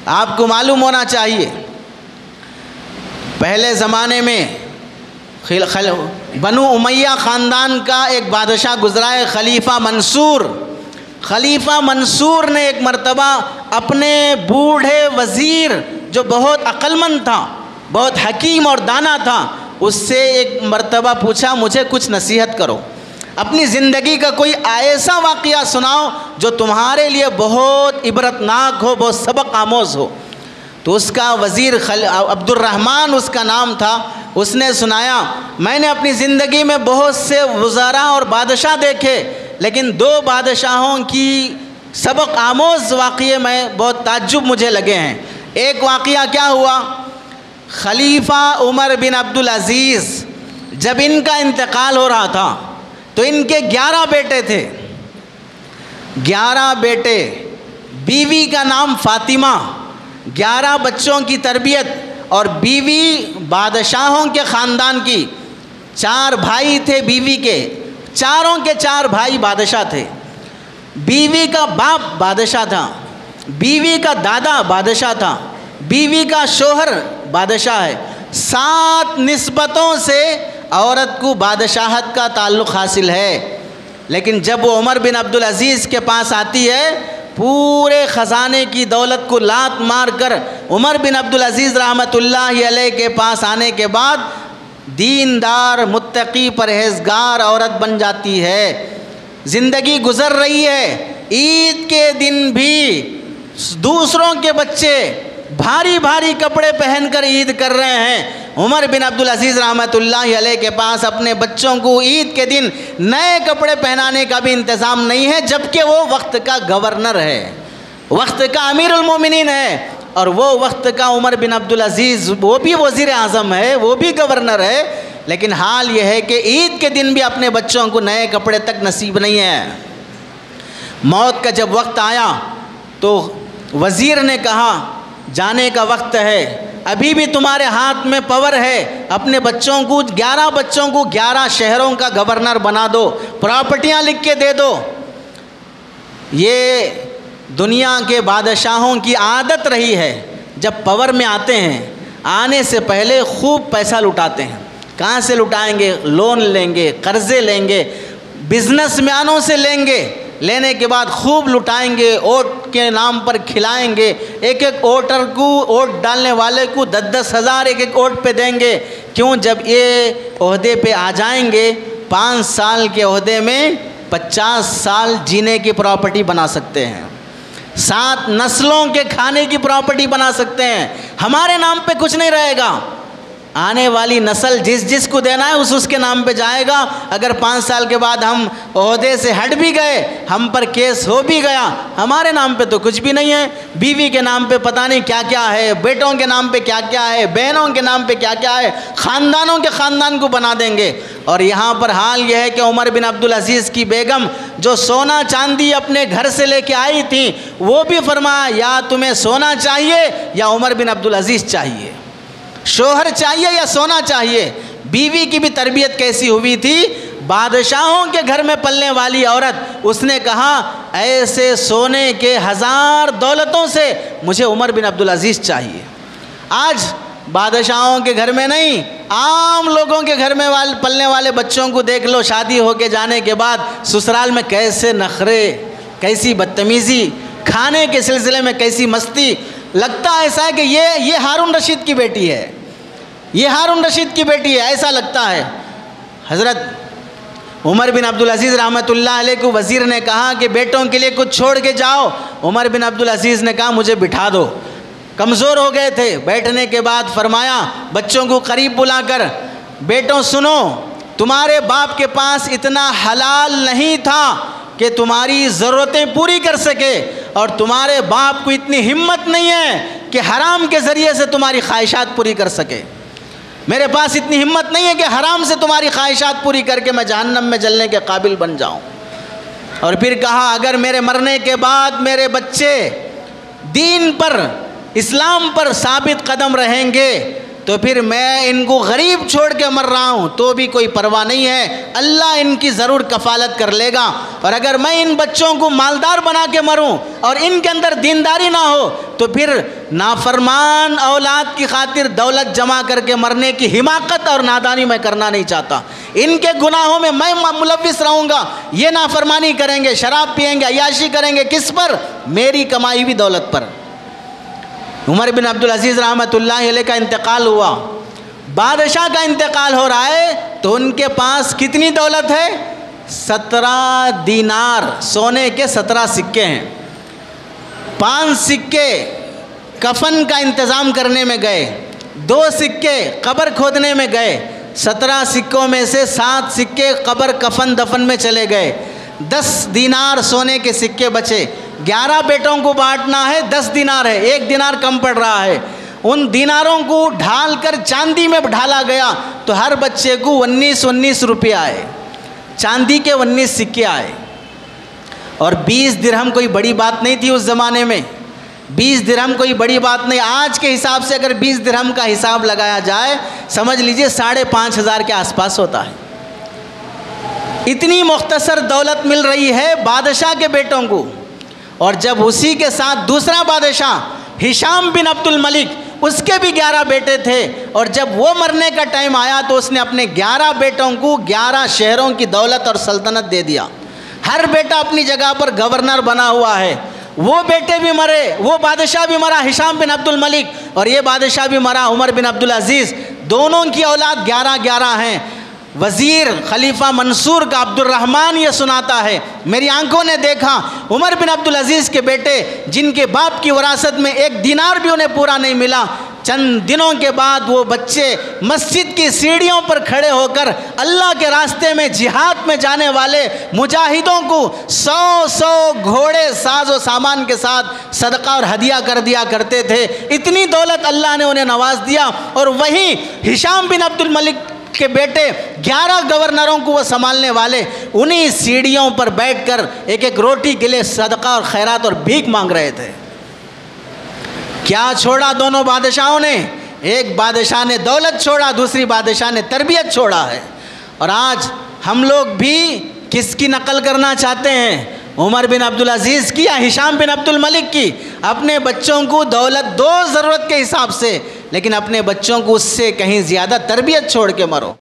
آپ کو معلوم ہونا چاہیے پہلے زمانے میں بنو امیہ خاندان کا ایک بادشاہ گزرا ہے خلیفہ منصور. خلیفہ منصور نے ایک مرتبہ اپنے بوڑھے وزیر جو بہت عقل مند تھا، بہت حکیم اور دانا تھا، اس سے ایک مرتبہ پوچھا مجھے کچھ نصیحت کرو، اپنی زندگی کا کوئی ایسا واقعہ سناؤ جو تمہارے لیے بہت عبرتناک ہو، بہت سبق آموز ہو. تو اس کا وزیر عبد الرحمن اس کا نام تھا، اس نے سنایا میں نے اپنی زندگی میں بہت سے وزراء اور بادشاہ دیکھے، لیکن 2 بادشاہوں کی سبق آموز واقعے میں بہت تعجب مجھے لگے ہیں. ایک واقعہ کیا ہوا، خلیفہ عمر بن عبدالعزیز جب ان کا انتقال ہو رہا تھا تو ان کے 11 بیٹے تھے، 11 بیٹے، بیوی کا نام فاطمہ، 11 بچوں کی تربیت، اور بیوی بادشاہوں کے خاندان کی. 4 بھائی تھے بیوی کے، چاروں کے 4 بھائی بادشاہ تھے. بیوی کا باپ بادشاہ تھا، بیوی کا دادا بادشاہ تھا، بیوی کا شوہر بادشاہ ہے. 7 نسبتوں سے عورت کو بادشاہت کا تعلق حاصل ہے. لیکن جب وہ عمر بن عبدالعزیز کے پاس آتی ہے، پورے خزانے کی دولت کو لات مار کر عمر بن عبدالعزیز رحمۃ اللہ علیہ کے پاس آنے کے بعد دیندار، متقی، پرہیزگار عورت بن جاتی ہے. زندگی گزر رہی ہے، عید کے دن بھی دوسروں کے بچے بھاری بھاری کپڑے پہن کر عید کر رہے ہیں، عمر بن عبدالعزیز رحمۃ اللہ علیہ کے پاس اپنے بچوں کو عید کے دن نئے کپڑے پہنانے کا بھی انتظام نہیں ہے، جبکہ وہ وقت کا گورنر ہے، وقت کا امیر المومنین ہے. اور وہ وقت کا عمر بن عبدالعزیز وہ بھی وزیر اعظم ہے، وہ بھی گورنر ہے، لیکن حال یہ ہے کہ عید کے دن بھی اپنے بچوں کو نئے کپڑے تک نصیب نہیں ہے. موت کا جب وقت آیا تو وزیر نے کہا جانے کا وقت ہے، ابھی بھی تمہارے ہاتھ میں پاور ہے، اپنے بچوں کو 11 بچوں کو 11 شہروں کا گورنر بنا دو، پراپرٹیاں لکھ کے دے دو. یہ دنیا کے بادشاہوں کی عادت رہی ہے، جب پاور میں آتے ہیں آنے سے پہلے خوب پیسہ لٹاتے ہیں. کہاں سے لٹائیں گے؟ لون لیں گے، قرضے لیں گے، بزنس مینوں سے لیں گے، لینے کے بعد خوب لٹائیں گے، ووٹ کے نام پر کھلائیں گے، ایک ایک ووٹر کو، ووٹ ڈالنے والے کو 10-10 ہزار ایک ایک ووٹ پہ دیں گے. کیوں؟ جب یہ عہدے پہ آ جائیں گے 5 سال کے عہدے میں 50 سال جینے کی پراپرٹی بنا سکتے ہیں، 7 نسلوں کے کھانے کی پراپرٹی بنا سکتے ہیں. ہمارے نام پہ کچھ نہیں رہے گا، آنے والی نسل جس کو دینا ہے اس کے نام پہ جائے گا. اگر 5 سال کے بعد ہم عہدے سے ہٹ بھی گئے، ہم پر کیس ہو بھی گیا، ہمارے نام پہ تو کچھ بھی نہیں ہے. بیوی کے نام پہ پتہ نہیں کیا کیا ہے، بیٹوں کے نام پہ کیا کیا ہے، بہنوں کے نام پہ کیا کیا ہے، خاندانوں کے خاندان کو بنا دیں گے. اور یہاں پر حال یہ ہے کہ عمر بن عبدالعزیز کی بیگم جو سونا چاندی اپنے گھر سے لے کے آئی تھی، وہ بھی فرمایا یا تمہیں سونا چاہیے یا عمر بن عبدالعزیز چاہیے، شوہر چاہیے یا سونا چاہیے. بیوی کی بھی تربیت کیسی ہوئی تھی، بادشاہوں کے گھر میں پلنے والی عورت، اس نے کہا ایسے سونے کے 1000 دولتوں سے مجھے عمر بن عبدالعزیز چاہیے. آج بادشاہوں کے گھر میں نہیں، عام لوگوں کے گھر میں پلنے والے بچوں کو دیکھ لو، شادی ہو کے جانے کے بعد سسرال میں کیسے نخرے، کیسی بدتمیزی، کھانے کے سلسلے میں کیسی مستی. لگتا ایسا ہے کہ یہ ہارون رشید کی بیٹی ہے، یہ ہارون رشید کی بیٹی ہے، ایسا لگتا ہے. حضرت عمر بن عبدالعزیز رحمۃ اللہ علیہ کو وزیر نے کہا کہ بیٹوں کے لیے کچھ چھوڑ کے جاؤ. عمر بن عبدالعزیز نے کہا مجھے بٹھا دو. کمزور ہو گئے تھے. بیٹھنے کے بعد فرمایا بچوں کو قریب بلا کر، بیٹوں سنو، تمہارے باپ کے پاس اتنا حلال نہیں تھا کہ تمہاری ضرورتیں پوری کر سکے، اور تمہارے باپ کو اتنی ہمت نہیں ہے کہ حرام کے ذریعے سے تمہاری خواہشات پوری کر سکے. میرے پاس اتنی ہمت نہیں ہے کہ حرام سے تمہاری خواہشات پوری کر کے میں جہنم میں جلنے کے قابل بن جاؤں. اور پھر کہا اگر میرے مرنے کے بعد میرے بچے دین پر، اسلام پر ثابت قدم رہیں گے تو پھر میں ان کو غریب چھوڑ کے مر رہا ہوں تو بھی کوئی پرواہ نہیں ہے، اللہ ان کی ضرور کفالت کر لے گا. اور اگر میں ان بچوں کو مالدار بنا کے مروں اور ان کے اندر دینداری نہ ہو، تو پھر نافرمان اولاد کی خاطر دولت جمع کر کے مرنے کی حماقت اور نادانی میں کرنا نہیں چاہتا۔ ان کے گناہوں میں میں ملوث رہوں گا، یہ نافرمانی کریں گے، شراب پئیں گے، عیاشی کریں گے، کس پر؟ میری کمائی ہوئی دولت پر۔ عمر بن عبدالعزیز رحمۃ اللہ علیہ کا انتقال ہوا، بادشاہ کا انتقال ہو رہا ہے، تو ان کے پاس کتنی دولت ہے؟ 17 دینار، سونے کے 17 سکے ہیں۔ 5 سکے کفن کا انتظام کرنے میں گئے، 2 سکے قبر کھودنے میں گئے، 17 سکوں میں سے 7 سکے قبر کفن دفن میں چلے گئے، 10 دینار سونے کے سکے بچے۔ 11 بیٹوں کو بانٹنا ہے، 10 دینار ہے، 1 دینار کم پڑ رہا ہے۔ ان دیناروں کو ڈھال کر چاندی میں ڈھالا گیا تو ہر بچے کو 19 روپے آئے، چاندی کے 19 سکے آئے۔ اور 20 درہم کوئی بڑی بات نہیں تھی اس زمانے میں، 20 درہم کوئی بڑی بات نہیں۔ آج کے حساب سے اگر 20 درہم کا حساب لگایا جائے، سمجھ لیجئے 5,500 کے آس پاس ہوتا ہے۔ اتنی مختصر دولت مل رہی ہے بادشاہ کے بیٹوں کو، اور جب اسی کے ساتھ دوسرا بادشاہ ہشام بن عبد الملک، اس کے بھی 11 بیٹے تھے، اور جب وہ مرنے کا ٹائم آیا تو اس نے اپنے 11 بیٹوں کو 11 شہروں کی دولت اور سلطنت دے دیا۔ ہر بیٹا اپنی جگہ پر گورنر بنا ہوا ہے۔ وہ بیٹے بھی مرے، وہ بادشاہ بھی مرا ہشام بن عبد الملک، اور یہ بادشاہ بھی مرا عمر بن عبدالعزیز۔ دونوں کی اولاد 11 ہیں۔ وزیر خلیفہ منصور کا عبد الرحمن یہ سناتا ہے، میری آنکھوں نے دیکھا عمر بن عبدالعزیز کے بیٹے جن کے باپ کی وراثت میں 1 دینار بھی انہیں پورا نہیں ملا، چند دنوں کے بعد وہ بچے مسجد کی سیڑھیوں پر کھڑے ہو کر اللہ کے راستے میں جہاد میں جانے والے مجاہدوں کو 100 گھوڑے ساز و سامان کے ساتھ صدقہ اور ہدیہ کر دیا کرتے تھے۔ اتنی دولت اللہ نے انہیں نواز دیا، اور وہیں ہشام بن عبد الملک کے بیٹے 11 گورنروں کو وہ سنبھالنے والے انہی سیڑھیوں پر بیٹھ کر ایک روٹی کے لیے صدقہ اور خیرات اور بھیک مانگ رہے تھے۔ کیا چھوڑا دونوں بادشاہوں نے؟ ایک بادشاہ نے دولت چھوڑا، دوسری بادشاہ نے تربیت چھوڑا ہے۔ اور آج ہم لوگ بھی کس کی نقل کرنا چاہتے ہیں؟ عمر بن عبدالعزیز کی یا ہشام بن عبد الملک کی؟ اپنے بچوں کو دولت دو ضرورت کے حساب سے، لیکن اپنے بچوں کو اس سے کہیں زیادہ تربیت چھوڑ کے مرو۔